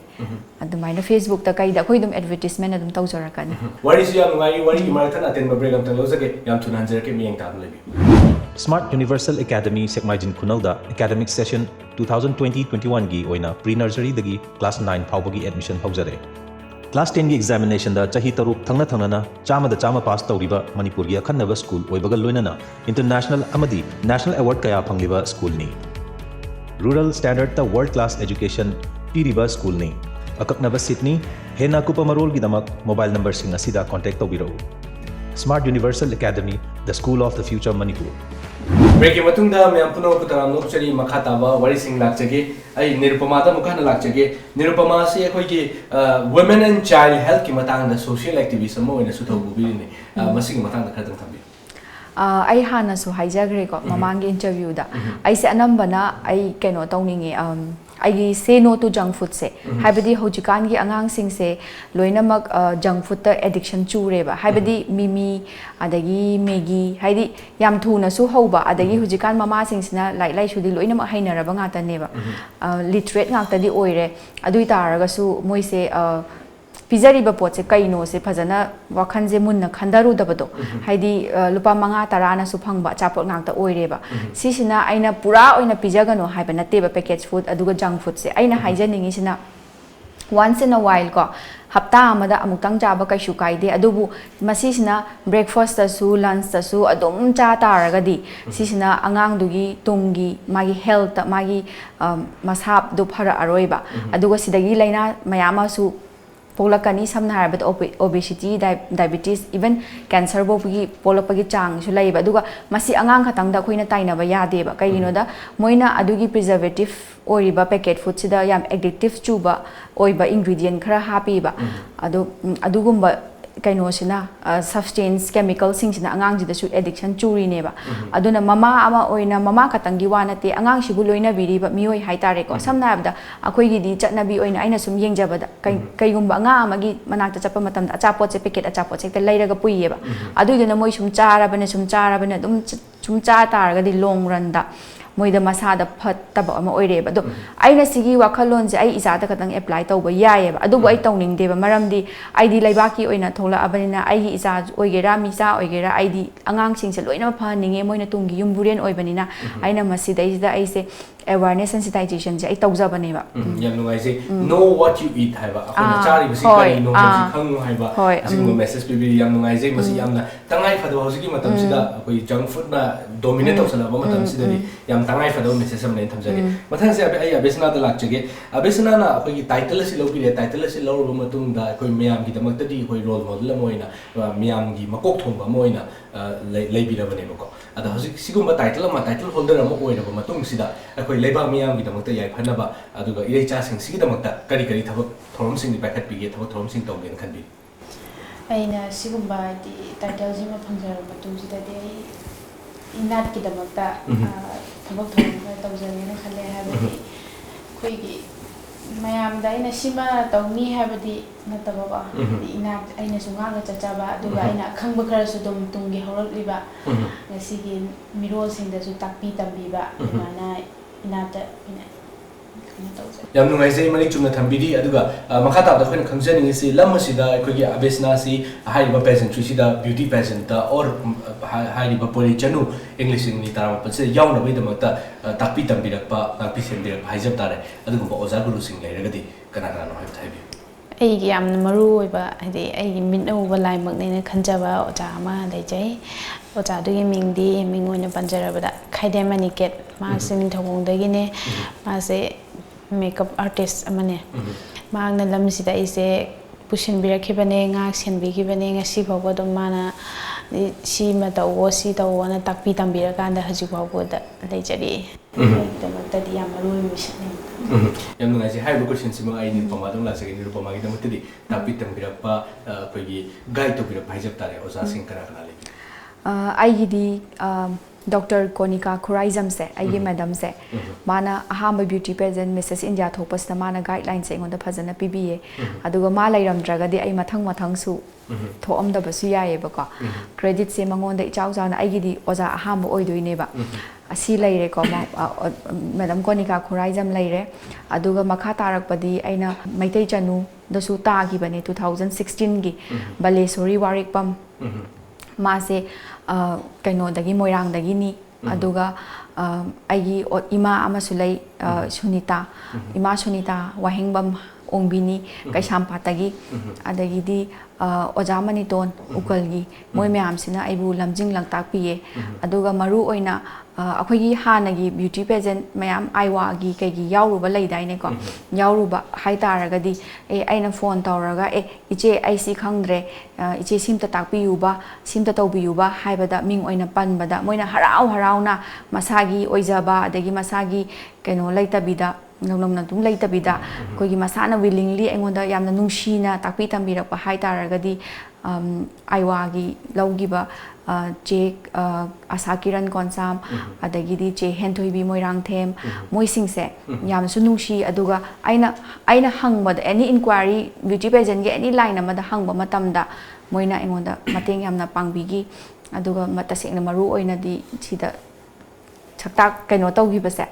ꯑꯗꯨꯃꯥꯏꯅ ꯐꯦꯁꯕꯨꯛꯇ ꯀꯩꯗ ꯑꯩꯈꯣꯏ ꯑꯗꯨꯝ ꯑꯦꯗꯚꯔꯇꯤꯁꯃꯦꯟ ꯑꯗꯨꯝ ꯇꯧꯖꯔꯛꯀꯅꯤ ꯋꯥꯔꯤꯁꯨ ꯌꯥꯝ ꯅꯨꯡꯉꯥꯏ ꯋꯥꯔꯤꯒꯤ ꯃꯔꯛꯇ ꯑꯇꯦꯟꯕ ꯕ꯭ꯔꯦꯛ ꯑꯝꯇꯪ ꯂꯧꯖꯒꯦ ꯌꯥꯝ ꯊꯨꯅ ꯍꯟꯖꯔꯛꯀꯦ ꯃꯤꯌꯦꯡ ꯇꯥꯕ ꯂꯩꯕꯤꯌꯨ Smart Universal Academy Sekmaijin Khunalda Academic Session 2020-21 gi oina pre-nursery dagi class 9 phawbagi admission hawjare. Class 10 gi examination da chahi taruk thangna thangnana chama pass tawriba Manipur gi akhanaba school oibaga loinana international amadi national award kaya phangliba school ni. Rural standard ta world class education piriba school ni. Akaknaba Sydney hena kupa marol gi damak mobile number sing asida contact tawbiro. Smart Universal Academy, the school of the future Manipur. Break के मतुंगदा मैं पुनः पुतराम नोकचरी मखाताबा वारिसिंग लाक्चगे आई निरुपमादा मुखाना लाक्चगे निरुपमा से कोई की वुमेन एंड चाइल्ड हेल्थ की मतांगदा सोशल एक्टिविस्ट अमो ओइना सुथौबुबिने मसिग मतांगदा खरदंग थंबि आई हानसु हाइजाग्रेको ममांगी इंटरव्यूदा आइसे अनंबना आई कैनो तौनिंगे आई से नो टू जंक फूड से हाइबदी होजिकान की अंगांग सिंग से लोइनमक जंक फूड त एडिक्शन चूरेबा हाइबदी मिमी अदगी मैगी हाइदी याम थुनसु हौबा अदगी होजिकान ममा सिंगसिना लाइक लाइ सुदी लोइनमक हाइनरबा ngaतनेबा लिटरेट ngaतदी ओइरे अदुइ तारगसु मोइसे पिजरीब पोचे कईनो से फजना वखन से मुन्न खंदरुदबदो हाइदी लुपा मंगा तराना सु फंगबा चापोट ngakta ओइरेबा सिसिना आइना पुरा ओइना पिजगनो हाइबा नतेबा पैकेज फूड अदुगा जंक फूड से आइना हाइजनिंगिसिना once in a while ko hapta amada amuktang jaba kaisu kaide adubu masisina breakfast tasu lunch tasu adum cha taragadi sisina angang dugi tungi magi health magi mashap du phara aroiba aduga sidagi laina mayama su पोलकनी समना हारबत ओबेसिटी डायबिटीज इवन कैंसर बोगी पोलपगी चांग सु लैबा दुगा मसी अंगांग खतंगदा अखोइना ताइनबा यादेबा कइगिनोदा मोइना अदुगी प्रिजर्वेटिव ओरिबा पैकेट फूड सिदा याम एडिक्टिव चुबा ओइबा इंग्रेडिएंट खरा हापीबा अदुगुम्बा कइनोसिना सब्सटेंस केमिकल सिंगसिना अंगांगजिदसु एडिक्शन चुरिनेबा अदुना ममा अमा ओइना ममा खतंगी वानते अंगांगसिबु लोइना बिरिबा मियोय हाइतारेको समना हाबदा अखोइगिदी चटनाबी ओइना आइना सुम येंगजबदा कइगुम्बा अंगा अमगी मनाक्ता चप्पा मतमदा अचापोचे पैकेट अचापोचे ते लैरगा पुइयेबा अदुइदना मोइ सुम चाराबने दुम ꯁꯨꯝ ꯆꯥ ꯇꯥꯔꯒꯗꯤ ꯂꯣꯡ ꯔꯟꯗ ꯃꯣꯏꯗ ꯃꯁꯥꯗ ꯐꯠꯇꯕ ꯑꯃ ꯑꯣꯏꯔꯦꯕ ꯑꯗꯣ ꯑꯩꯅ ꯁꯤꯒꯤ ꯋꯥꯈꯜꯂꯣꯟꯁꯦ ꯑꯩ ꯏꯆꯥꯗ ꯈꯛꯇꯪ ꯑꯦꯄ꯭ꯂꯥꯏ ꯇꯧꯕ ꯌꯥꯏꯑꯕ ꯑꯗꯨꯕꯨ ꯑꯩ ꯇꯧꯅꯤꯡꯗꯦꯕ ꯃꯔꯝꯗꯤ ꯑꯩꯗꯤ ꯂꯩꯕꯥꯛꯀꯤ ꯑꯣꯏꯅ ꯊꯣꯛꯂꯛꯑꯕꯅꯤꯅ ꯑꯩꯒꯤ ꯏꯆꯥ ꯑꯣꯏꯒꯦꯔꯥ ꯃꯤꯆꯥ ꯑꯣꯏꯒꯦꯔꯥ ꯑꯩꯗꯤ ꯑꯉꯥꯡꯁꯤꯡꯁꯦ ꯂꯣꯏꯅꯃꯛ ꯐꯍꯟꯅꯤꯡꯉꯦ ꯃꯣꯏꯅ ꯇꯨꯡꯒꯤ ꯌꯨꯝꯕꯨꯔꯦꯟ ꯑꯣꯏꯕꯅꯤꯅ ꯑꯩꯅ ꯃꯁꯤꯗꯩꯁꯤꯗ ꯑꯩꯁꯦ ꯑꯦꯋꯥꯔꯅꯦꯁ ꯁꯦꯟꯁꯤꯇꯥꯏꯖꯦꯁꯟꯁꯦ ꯑꯩ ꯇꯧꯖꯕꯅꯦꯕ ꯌꯥꯝ ꯅꯨꯡꯉꯥꯏꯖꯩ know what you eat ꯍꯥꯏꯕ ꯑꯩꯈꯣꯏꯅ ꯆꯥꯔꯤꯕꯁꯤ ꯀꯔꯤꯅꯣ ꯍꯥꯏꯕꯁꯤ ꯈꯪꯉꯨ ꯍꯥꯏꯕ ꯑꯁꯤꯒꯨꯝꯕ ꯃꯦꯁꯦꯖ ꯄꯤꯕꯤꯔꯤ ꯌꯥꯝ ꯅꯨꯡꯉꯥꯏꯖꯩ ꯃꯁꯤ ꯌꯥꯝꯅ ꯇꯉꯥꯏ ꯐꯗꯕ ꯍꯧꯖꯤꯛꯀꯤ ꯃꯇꯝꯁꯤꯗ ꯑꯩꯈꯣꯏ ꯖꯪꯛ ꯐꯨꯗꯅ ꯗꯣꯃꯤꯅꯦꯠ ꯇꯧꯁꯜꯂꯛꯄ ꯃꯇꯝꯁꯤꯗꯗꯤ ꯌꯥꯝ ꯇꯉꯥꯏ ꯐꯗꯕ ꯃꯦꯁꯦꯖ ꯑꯃ ꯊꯝꯖꯒꯦ ꯃꯊꯪꯁꯦ ꯑꯩ ꯑꯕꯦꯁꯅꯥꯗ ꯂꯥꯛꯆꯒꯦ ꯑꯕꯦꯁꯅꯥꯅ ꯑꯩꯈꯣꯏꯒꯤ ꯇꯥꯏꯇꯜ ꯑꯁꯤ ꯂꯧꯕꯤꯔꯦ ꯇꯥꯏꯇꯜ ꯑꯁꯤ ꯂꯧꯔꯕ ꯃꯇꯨꯡꯗ ꯑꯩꯈꯣꯏ ꯃꯌꯥꯝꯒꯤꯗꯃꯛꯇꯗꯤ ꯑꯩꯈꯣꯏ ꯔꯣꯜ ꯃꯣꯗꯦꯜ ꯑꯃ ꯑꯣꯏꯅ ꯃꯌꯥꯝꯒꯤ ꯃꯀꯣꯛ ꯊꯣꯡꯕ ꯑꯃ ꯑꯣꯏꯅ ꯂꯩꯕꯤꯔꯕꯅꯦꯕꯀꯣ ꯑꯗꯣ ꯍꯧꯖꯤꯛ ꯁꯤꯒꯨꯝꯕ ꯇꯥꯏꯇꯜ ꯑꯃ ꯇꯥꯏꯇꯜ ꯍꯣꯜꯗꯔ ꯑꯃ ꯑꯣꯏꯔꯕ ꯃꯇꯨꯡꯁꯤꯗ ꯑꯩꯈꯣꯏ ꯂꯩꯕꯥꯛ ꯃꯤꯌꯥꯝꯒꯤꯗꯃꯛꯇ ꯌꯥꯏꯐꯅꯕ ꯑꯗꯨꯒ ꯏꯔꯩꯆꯥꯁꯤꯡꯁꯤꯒꯤꯗꯃꯛꯇ ꯀꯔꯤ ꯀꯔꯤ ꯊꯕꯛ ꯊꯧꯔꯝꯁꯤꯡꯗꯤ ꯄꯥꯏꯈꯠꯄꯤꯒꯦ ꯊꯕꯛ ꯊꯧꯔꯝꯁꯤꯡ ꯇꯧꯒꯦꯅ ꯈꯟꯕꯤ ꯑꯩꯅ ꯁꯤꯒꯨꯝꯕ ꯍꯥꯏꯗꯤ ꯇꯥꯏꯇꯜꯁꯤꯃ ꯐꯪꯖꯔꯕ ꯃꯇꯨꯡꯁꯤꯗꯗꯤ ꯑꯩ ꯏꯅꯥꯠꯀꯤꯗꯃꯛꯇ ꯊꯕꯛ ꯊꯧꯔꯝ ꯈꯔ ꯇꯧꯖꯒꯦꯅ ꯈꯜꯂꯦ ꯍꯥꯏꯕꯗꯤ ꯑꯩꯈꯣꯏꯒꯤ ꯃꯌꯥꯝꯗ ꯑꯩꯅ ꯁꯤꯃ ꯇꯧꯅꯤ ꯍꯥꯏꯕꯗꯤ ꯅꯠꯇꯕꯀꯣ ꯍꯥꯏꯗꯤ ꯏꯅꯥꯠ ꯑꯩꯅꯁꯨ ꯉꯥꯛꯅ ꯆꯠꯆꯕ ꯑꯗꯨꯒ ꯑꯩꯅ ꯑꯈꯪꯕ ꯈꯔꯁꯨ ꯑꯗꯨꯝ ꯇꯨꯡꯒꯤ ꯍꯧꯔꯛꯂꯤꯕ ꯉꯁꯤꯒꯤ ꯃꯤꯔꯣꯜꯁꯤꯡꯗꯁꯨ ꯇꯥꯛꯄꯤ ꯇꯝꯕꯤꯕ ꯑꯗꯨꯃꯥꯏꯅ ꯏꯅꯥꯠꯇ ꯑꯩꯅ ꯌꯥꯝ ꯅꯨꯡꯉꯥꯏꯖꯩ ꯃꯔꯤꯛ ꯆꯨꯝꯅ ꯊꯝꯕꯤꯔꯤ ꯑꯗꯨꯒ ꯃꯈꯥ ꯇꯥꯕꯗ ꯑꯩꯈꯣꯏꯅ ꯈꯪꯖꯅꯤꯡꯉꯤꯁꯤ ꯂꯝ ꯑꯁꯤꯗ ꯑꯩꯈꯣꯏꯒꯤ ꯑꯕꯦꯁꯅꯥꯁꯤ ꯍꯥꯏꯔꯤꯕ ꯄꯦꯖꯦꯟꯇ꯭ꯔꯤꯁꯤꯗ ꯕ꯭ꯌꯨꯇꯤ ꯄꯦꯖꯦꯟꯇ ꯑꯣꯔ ꯍꯥꯏꯔꯤꯕ ꯄꯣꯂꯤ ꯆꯅꯨ ꯏꯪꯂꯤꯁ ꯏꯪꯂꯤ ꯇꯔꯥꯃꯥꯄꯜꯁꯤꯗ ꯌꯥꯎꯅꯕꯒꯤꯗꯃꯛꯇ ꯇꯥꯛꯄꯤ ꯇꯝꯕꯤꯔꯛꯄ ꯉꯥꯛꯄꯤ ꯁꯦꯟꯕꯤꯔꯛꯄ ꯍꯥꯏꯖꯕ ꯇꯥꯔꯦ ꯑꯗꯨꯒꯨꯝꯕ ꯑꯣꯖꯥ ꯒꯨꯔꯨꯁꯤꯡ ꯂꯩꯔꯒꯗꯤ ꯀꯅꯥ ꯀꯅꯥꯅꯣ ꯍꯥꯏꯕꯗꯨ ꯍꯥꯏꯕꯤꯌꯨ ꯑꯩꯒꯤ ꯌꯥꯝꯅ ꯃꯔꯨ ꯑꯣꯏꯕ ꯍꯥꯏꯗꯤ ꯑꯩꯒꯤ ꯃꯤꯠꯅ ꯎꯕ ꯂꯥꯏꯃꯛꯅꯦꯅ ꯈꯟꯖꯕ ꯑꯣꯖꯥ ꯑꯃ ꯂꯩꯖꯩ ꯑꯣꯖꯥꯗꯨꯒꯤ ꯃꯤꯡꯗꯤ ꯃꯤꯡ ꯑꯣꯏꯅ ꯄꯟꯖꯔꯕꯗ ꯈꯥꯏꯗꯦꯝ ꯃꯅꯤꯀꯦꯠ ꯃꯥꯁꯦ ꯅꯤꯡꯊꯧꯈꯣꯡꯗꯒꯤꯅꯦ ꯃꯥꯁꯦ ꯃꯦꯀꯞ ꯑꯥꯔꯇꯤꯁ ꯑꯃꯅꯦ ꯃꯍꯥꯛꯅ ꯂꯝꯁꯤꯗ ꯑꯩꯁꯦ ꯄꯨꯁꯤꯟꯕꯤꯔꯛꯈꯤꯕꯅꯦ ꯉꯥꯛ ꯁꯦꯟꯕꯤꯈꯤꯕꯅꯦ ꯉꯁꯤ ꯐꯥꯎꯕ ꯑꯗꯨꯝ ꯃꯥꯅ ꯁꯤꯃ ꯇꯧꯋꯣ ꯁꯤ ꯇꯧꯋꯣꯅ ꯇꯥꯛꯄꯤ ꯇꯝꯕꯤꯔꯀꯥꯟꯗ ꯍꯧꯖꯤꯛ ꯐꯥꯎꯕꯗ ꯂꯩꯖꯔꯤ ꯑꯩꯒꯤꯗꯃꯛꯇꯗꯤ ꯌꯥꯝ ꯃꯔꯨ ꯑꯣꯏꯕ ꯃꯤꯁꯛꯅꯤ ꯌꯥꯝ ꯅꯨꯡꯉꯥꯏꯖꯩ ꯍꯥꯏꯔꯤꯕ ꯀꯣꯏꯁꯟꯁꯤꯃ ꯑꯩ ꯅꯤꯔꯨꯄꯃꯥ ꯑꯗꯨꯝ ꯂꯥꯛꯆꯒꯦ ꯅꯤꯔꯨꯄꯃꯥꯒꯤꯗꯃꯛꯇꯗꯤ ꯇꯥꯛꯄꯤ ꯇꯝꯕꯤꯔꯛꯄ ꯑꯩꯈꯣꯏꯒꯤ ꯒꯥꯏꯗ ꯇꯧꯕꯤꯔꯛꯄ ꯍꯥꯏꯖꯕ ꯇꯥꯔꯦ ꯑꯣꯖꯥꯁꯤꯡ ꯀꯅꯥ ꯀꯅꯥ ꯂꯩꯕꯤ ꯑꯩꯒꯤꯗꯤ ꯗꯣꯛꯇꯔ ꯀꯣꯅꯤꯀꯥ ꯈꯨꯔꯥꯏꯖꯝꯁꯦ ꯑꯩꯒꯤ ꯃꯦꯗꯝꯁꯦ ꯃꯥꯅ ꯑꯍꯥꯟꯕ ꯕ꯭ꯌꯨꯇꯤ ꯄꯦꯖꯦꯟ ꯃꯤꯁꯦꯁ ꯏꯟꯗꯤꯌꯥ ꯊꯣꯛꯄꯁꯤꯗ ꯃꯥꯅ ꯒꯥꯏꯗꯂꯥꯏꯟꯁꯦ ꯑꯩꯉꯣꯟꯗ ꯐꯖꯅ ꯄꯤꯕꯤꯌꯦ ꯑꯗꯨꯒ ꯃꯥ ꯂꯩꯔꯝꯗ꯭ꯔꯒꯗꯤ ꯑꯩ ꯃꯊꯪꯁꯨ ꯊꯣꯛꯑꯝꯗꯕꯁꯨ ꯌꯥꯏꯑꯕꯀꯣ ꯀ꯭ꯔꯦꯗꯤꯠꯁꯦ ꯃꯉꯣꯟꯗ ꯏꯆꯥꯎ ꯆꯥꯎꯅ ꯑꯩꯒꯤꯗꯤ ꯑꯣꯖꯥ ꯑꯍꯥꯟꯕ ꯑꯣꯏꯗꯣꯏꯅꯦꯕ ꯑꯁꯤ ꯂꯩꯔꯦꯀꯣ ꯃꯦꯗꯝ ꯀꯣꯅꯤꯀꯥ ꯈꯨꯔꯥꯏꯖꯝ ꯂꯩꯔꯦ ꯑꯗꯨꯒ ꯃꯈꯥ ꯇꯥꯔꯛꯄꯗꯤ ꯑꯩꯅ ꯃꯩꯇꯩ ꯆꯅꯨꯗꯁꯨ ꯇꯥꯈꯤꯕꯅꯦ 2016ꯒꯤ ꯕꯥꯂꯦꯁꯣꯔꯤ ꯋꯥꯔꯤꯛꯄꯝ ꯃꯥꯁꯦ ꯀꯩꯅꯣꯗꯒꯤ ꯃꯣꯏꯔꯥꯡꯗꯒꯤꯅꯤ ꯑꯗꯨꯒ ꯑꯩꯒꯤ ꯏꯃꯥ ꯑꯃꯁꯨ ꯂꯩ ꯁꯨꯅꯤꯇꯥ ꯏꯃꯥ ꯁꯨꯅꯤꯇꯥ ꯋꯥꯍꯦꯡꯕꯝ ꯑꯣꯡꯕꯤꯅꯤ ꯀꯩꯁꯥꯝꯄꯥꯠꯇꯒꯤ ꯑꯗꯒꯤꯗꯤ ꯑꯣꯖꯥ ꯃꯅꯤꯇꯣꯟ ꯎꯀꯜꯒꯤ ꯃꯣꯏ ꯃꯌꯥꯝꯁꯤꯅ ꯑꯩꯕꯨ ꯂꯝꯖꯤꯡ ꯂꯝꯇꯥꯛꯄꯤꯌꯦ ꯑꯗꯨꯒ ꯃꯔꯨ ꯑꯣꯏꯅ ꯑꯩꯈꯣꯏꯒꯤ ꯍꯥꯟꯅꯒꯤ ꯕ꯭ꯌꯨꯇꯤ ꯄꯦꯖꯦꯟ ꯃꯌꯥꯝ ꯑꯥꯏꯋꯥꯒꯤ ꯀꯩꯒꯤ ꯌꯥꯎꯔꯨꯕ ꯂꯩꯗꯥꯏꯅꯦꯀꯣ ꯌꯥꯎꯔꯨꯕ ꯍꯥꯏꯇꯥꯔꯒꯗꯤ ꯑꯩꯅ ꯐꯣꯟ ꯇꯧꯔꯒ ꯏꯆꯦ ꯑꯩ ꯁꯤ ꯈꯪꯗ꯭ꯔꯦ ꯏꯆꯦ ꯁꯤꯝꯇ ꯇꯥꯛꯄꯤꯌꯨꯕ ꯁꯤꯝꯇ ꯇꯧꯕꯤꯌꯨꯕ ꯍꯥꯏꯕꯗ ꯃꯤꯡ ꯑꯣꯏꯅ ꯄꯟꯕꯗ ꯃꯣꯏꯅ ꯍꯔꯥꯎ ꯍꯔꯥꯎꯅ ꯃꯁꯥꯒꯤ ꯑꯣꯏꯖꯕ ꯑꯗꯒꯤ ꯃꯁꯥꯒꯤ ꯀꯩꯅꯣ ꯂꯩꯇꯕꯤꯗ ꯅꯧꯅꯝꯅ ꯑꯗꯨꯝ ꯂꯩꯇꯕꯤꯗ ꯑꯩꯈꯣꯏꯒ ꯃꯁꯥꯅ ꯋꯤꯂꯤꯡꯂꯤ ꯑꯩꯉꯣꯟꯗ ꯌꯥꯝꯅ ꯅꯨꯡꯁꯤꯅ ꯇꯥꯛꯄꯤ ꯇꯝꯕꯤꯔꯛꯄ ꯍꯥꯏꯇꯥꯔꯒꯗꯤ ꯑꯥꯏꯋꯥꯒꯤ ꯂꯧꯈꯤꯕ ꯆꯦ ꯑꯁꯥ ꯀꯤꯔꯟ ꯀꯣꯟꯁꯥꯝ ꯑꯗꯒꯤꯗꯤ ꯆꯦ ꯍꯦꯟꯊꯣꯏꯕꯤ ꯃꯣꯏꯔꯥꯡꯊꯦꯝ ꯃꯣꯏꯁꯤꯡꯁꯦ ꯌꯥꯝꯅꯁꯨ ꯅꯨꯡꯁꯤ ꯑꯗꯨꯒ ꯑꯩꯅ ꯍꯪꯕꯗ ꯑꯦꯅꯤ ꯏꯟꯀ꯭ꯋꯥꯏꯔꯤ ꯕ꯭ꯌꯨꯇꯤ ꯄꯦꯖꯦꯟꯒꯤ ꯑꯦꯅꯤ ꯂꯥꯏꯟ ꯑꯃꯗ ꯍꯪꯕ ꯃꯇꯝꯗ ꯃꯣꯏꯅ ꯑꯩꯉꯣꯟꯗ ꯃꯇꯦꯡ ꯌꯥꯝꯅ ꯄꯥꯡꯕꯤꯈꯤ ꯑꯗꯨꯒ ꯇꯁꯦꯡꯅ ꯃꯔꯨ ꯑꯣꯏꯅꯗꯤ ꯁꯤꯗ ꯁꯛꯇꯥꯛ ꯀꯩꯅꯣ ꯇꯧꯈꯤꯕꯁꯦ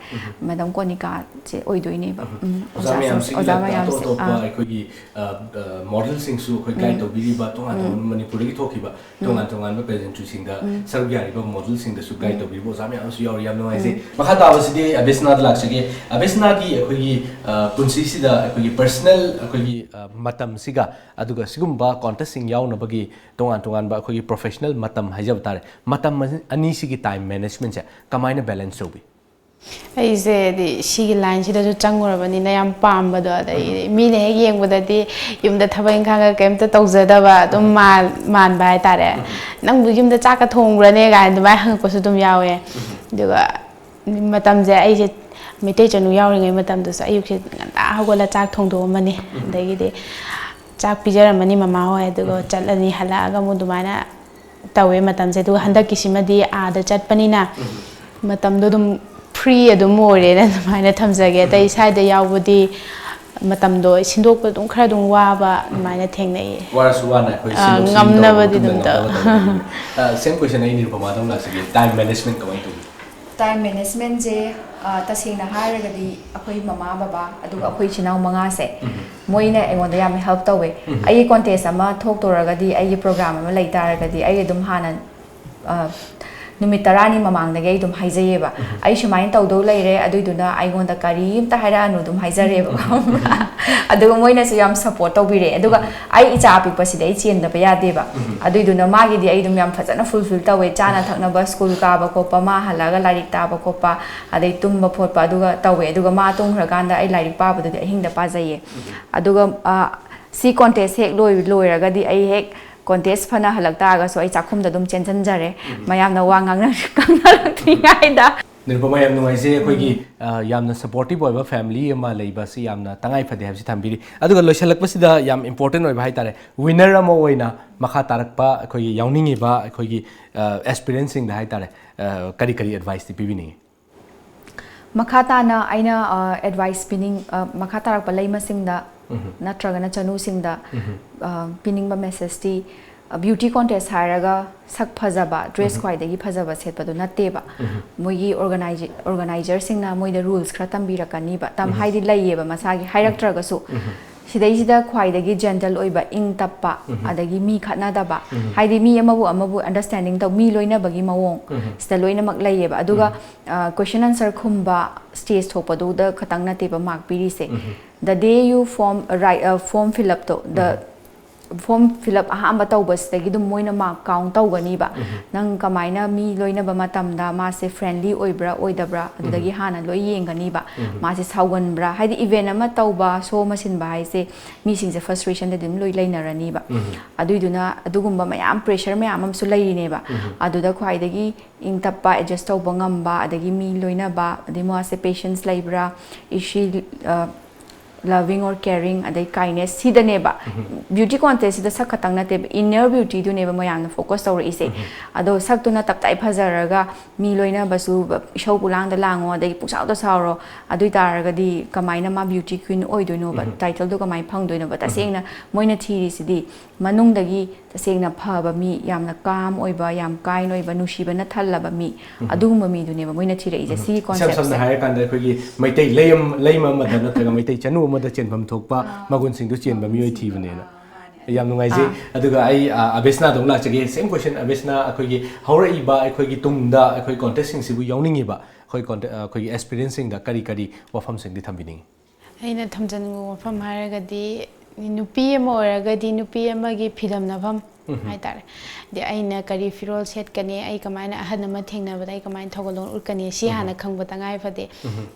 ꯃꯦꯗꯝ ꯀꯣꯅꯤꯀꯥꯁꯦ ꯑꯣꯏꯗꯣꯏꯅꯦꯕ ꯑꯣꯖꯥ ꯃꯌꯥꯝꯁꯤꯒꯤ ꯑꯇꯣꯞ ꯑꯇꯣꯞꯄ ꯑꯩꯈꯣꯏꯒꯤ ꯃꯣꯗꯦꯜꯁꯤꯡꯁꯨ ꯑꯩꯈꯣꯏ ꯒꯥꯏꯗ ꯇꯧꯕꯤꯔꯤꯕ ꯇꯣꯉꯥꯟ ꯇꯣꯉꯥꯟꯕ ꯃꯅꯤꯄꯨꯔꯗꯒꯤ ꯊꯣꯛꯈꯤꯕ ꯇꯣꯉꯥꯟ ꯇꯣꯉꯥꯟꯕ ꯄꯦꯖꯦꯟꯇ꯭ꯔꯤꯁꯤꯡꯗ ꯁꯔꯨꯛ ꯌꯥꯔꯤꯕ ꯃꯣꯗꯦꯜꯁꯤꯡꯗꯁꯨ ꯒꯥꯏꯗ ꯇꯧꯕꯤꯕ ꯑꯣꯖꯥ ꯃꯌꯥꯝꯁꯨ ꯌꯥꯎꯔꯤ ꯌꯥꯝ ꯅꯨꯡꯉꯥꯏꯖꯩ ꯃꯈꯥ ꯇꯥꯕꯁꯤꯗꯤ ꯑꯕꯦꯁꯅꯥꯗ ꯂꯥꯛꯆꯒꯦ ꯑꯕꯦꯁꯅꯥꯒꯤ ꯑꯩꯈꯣꯏꯒꯤ ꯄꯨꯟꯁꯤꯁꯤꯗ ꯑꯩꯈꯣꯏꯒꯤ ꯄꯔꯁꯅꯦꯜ ꯑꯩꯈꯣꯏꯒꯤ ꯃꯇꯝꯁꯤꯒ ꯑꯗꯨꯒ ꯁꯤꯒꯨꯝꯕ ꯀꯣꯟꯇꯦꯁꯁꯤꯡ ꯌꯥꯎꯅꯕꯒꯤ ꯇꯣꯉꯥꯟ ꯇꯣꯉꯥꯟꯕ ꯑꯩꯈꯣꯏꯒꯤ ꯄ꯭ꯔꯣꯐꯦꯁꯅꯦꯜ ꯃꯇꯝ ꯍꯥꯏꯖꯕ ꯇꯥꯔꯦ ꯃꯇꯝ ꯑꯅꯤꯁꯤꯒꯤ ꯇꯥꯏꯝ ꯃꯦꯅꯦꯖꯃꯦꯟꯁꯦ ꯀꯃꯥꯏꯅ ꯕꯦꯂꯦꯟꯁ ꯇꯧꯕꯤ ꯑꯩꯁꯦ ꯁꯤꯒꯤ ꯂꯥꯏꯟꯁꯤꯗꯁꯨ ꯆꯪꯉꯨꯔꯕꯅꯤꯅ ꯌꯥꯝ ꯄꯥꯝꯕꯗꯣ ꯑꯗꯩ ꯃꯤꯅ ꯍꯦꯛ ꯌꯦꯡꯕꯗꯗꯤ ꯌꯨꯝꯗ ꯊꯕꯛ ꯏꯪꯈꯥꯡꯒ ꯀꯩꯝꯇ ꯇꯧꯖꯗꯕ ꯑꯗꯨꯝ ꯃꯥꯟꯕ ꯍꯥꯏꯇꯥꯔꯦ ꯅꯪꯕꯨ ꯌꯨꯝꯗ ꯆꯥꯛꯀ ꯊꯣꯡꯕ꯭ꯔꯅꯦ ꯀꯥꯏꯅ ꯑꯗꯨꯃꯥꯏꯅ ꯍꯪꯉꯛꯄꯁꯨ ꯑꯗꯨꯝ ꯌꯥꯎꯋꯦ ꯑꯗꯨꯒ ꯃꯇꯝꯁꯦ ꯑꯩꯁꯦ ꯃꯩꯇꯩ ꯆꯅꯨ ꯌꯥꯎꯔꯤꯉꯩ ꯃꯇꯝꯗꯁꯨ ꯑꯌꯨꯛꯁꯦ ꯉꯟꯇꯥ ꯍꯧꯒꯠꯂ ꯆꯥꯛ ꯊꯣꯡꯗꯣꯛꯑꯝꯃꯅꯤ ꯑꯗꯒꯤꯗꯤ ꯆꯥꯛ ꯄꯤꯖꯔꯝꯃꯅꯤ ꯃꯃꯥ ꯍꯣꯏ ꯑꯗꯨꯒ ꯆꯠꯂꯅꯤ ꯍꯜꯂꯛꯑꯒ ꯑꯃꯨꯛ ꯑꯗꯨꯃꯥꯏꯅ ꯇꯧꯋꯦ ꯃꯇꯝꯁꯦ ꯑꯗꯨꯒ ꯍꯟꯗꯛꯀꯤꯁꯤꯃꯗꯤ ꯑꯥꯗ ꯆꯠꯄꯅꯤꯅ ꯃꯇꯝꯗꯣ ꯑꯗꯨꯝ ꯐ꯭ꯔꯤ ꯑꯗꯨꯝ ꯑꯣꯏꯔꯦꯅ ꯑꯗꯨꯃꯥꯏꯅ ꯊꯝꯖꯒꯦ ꯑꯇꯩ ꯁ꯭ꯋꯥꯏꯗ ꯌꯥꯎꯕꯗꯤ matamdo sindokpa dum khara dum waba adumai thengnai Warasu wana khoi ngamnabadi dum ta same question ai Nirupama dam la sige time management kamai tu time management je tasingna haragadi akhoi mama baba aduga akhoi chinau manga se moina engonda yam help tawe ai contest ama thok toragadi ai program ama leitaragadi ai dum hanan numit tarani mamang dagi dum haijayeba ai shumain tawdo leire aduiduna ai gonda kari ta haira anu dum haijare ba aduga moina su yam support tawbire aduga ai icha apikpa sida ai chen da ba yade ba aduiduna magi di ai dum yam fajana fulfill tawe chana thakna ba school ka ba ko pa ma halaga larik ta ba ko pa adai tumba phot pa aduga tawe aduga ma tung raganda ai larik pa ba du hing da pa jaye aduga si contest hek loiragadi ai hek contest fana halakta ga so ai chakhum da dum chenjan jare mayam na wangang na kangna tingai da Nirupama yam nungai je khoi gi yamna supportive oiba family ama leiba si yamna tangai phade habsi thambiri aduga loisalak pasida yam important oiba hai tare winner ama oina makha tarakpa khoi gi yawningi ba khoi gi experiencing da hai tare kari kari advice ti pibini makata na aina advice pinning makata rak palai masing da natraga na chanu sing da pinning ba message ti beauty contest haraga sak phajaba dress kwai dagi phajaba set padu natte ba moigi organizer sing na moi da rules khra tambirakani ba tam haidi laiye ba masagi hairaktraga su sidai sida kwai dagi gentle oiba ing tappa adagi mi khatna da ba haidi mi amabu understanding taw mi loina bagi mawong sta loina mak laiye ba aduga question answer khumba stage thopa du da khatang na te ba mark piri se the day you form fill up to the form fill up ahamba tawbas dagi dum moina mark count tawgani ba nang kamaina mi loina ba matam da ma se friendly oibra oidabra adagi hana loi yengani ba ma se saugan bra haidi event ama tawba so masin ba hai se mi sing se frustration da dim loi lainarani ba aduiduna adugumba mayam pressure mayam am su lairine ba aduda khwai dagi ing tappa adjust tawba ngamba adagi mi loina ba adi mo se patience laibra ishi loving or caring adai kindness sida neba beauty contest sida sak khatang na te inner beauty du neba mayam focus tawra ise ado sak tu na tap tai phajaraga mi loina basu show pulang da lango adai pusaw da sawro adui taraga di kamaina ma beauty queen oidoino ba title du kamai phangdoino ba tasengna moina thiri sidi manung dagi tasengna phaba mi yamna kam oiba yam kain oiba nusiba na thallaba mi adugumba mi du neba moina thira ise si concept samna hire kan da khoi gi maitai leima ma da natraga maitai chanu ma da chenpham thokpa magun sing du chenba mi oi thibane na yam nungai je aduga ai Abesna dong la chege same question Abesna akhoi gi haurai ba akhoi gi tungda akhoi contest sing sibu yawningi ba akhoi gi experiencing da kari kari wafam sing di thambini aina thamjan wafam haragadi nupi ama oragadi nupi ama gi philam nafam hai tare de aina kari firol set kani ai kamaina ahana ma thengna ba ai kamain thogalon urkani si hana khangba tangai phade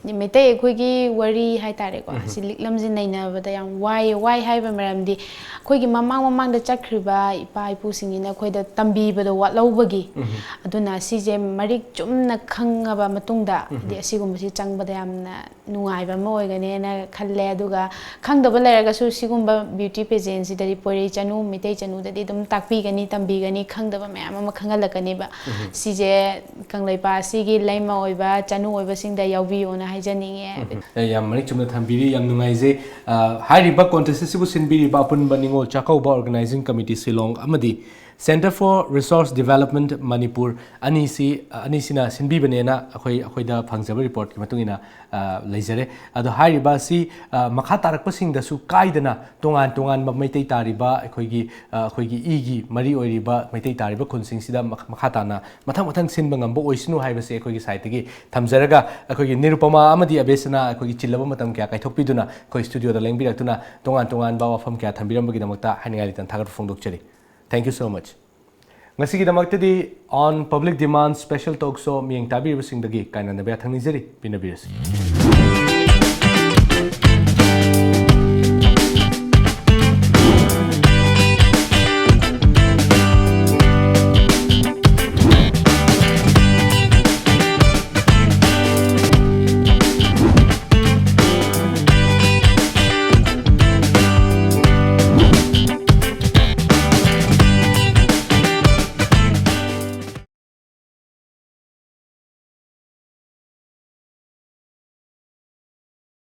ni mete khoi gi wari hai tare ko si liklam jin naina ba da yang why hai ba maram di khoi gi mamang da chakriba ipa ipu singina khoi da tambi ba da wat lobagi aduna si je marik chumna khanga ba matungda de asigum si changba da yamna nuai ba mo oigane na khalle aduga khangda ba leraga su sigumba beauty pageant si dari pori chanu mitei chanu da di dum takpi gani tambi gani khangdaba mayam ama khangalakani ba sije kanglaipa sigi laima oiba chanu oiba singda yaubi ona haijaninge yam mani chumna thambiri yam nungai je hairiba contest sibu sinbiri ba pun baningol chakau ba organizing committee Silong amadi Center for Resource Development Manipur anisina sinbi banena akhoi da phangjaba report ki matungina leijare ado hairiba si makha tarakpa singda su kaidana tongan maitai tariba akhoi gi igi mari oiriba maitai tariba khonsing sida makha tana mathang sinba ngamba oisnu haibase akhoi gi site gi thamjaraga akhoi gi Nirupama amadi Abesna akhoi gi chillaba matam kya kaithokpiduna akhoi studio da lengbiratuna tongan ba wafam kya thambirambagi damakta haningai tan thagar phongdokchari Thank you so much. Ngasigi damakti on public demand special talk show miyang tabi singdagi kaina nabe thangni jeri pinabirasi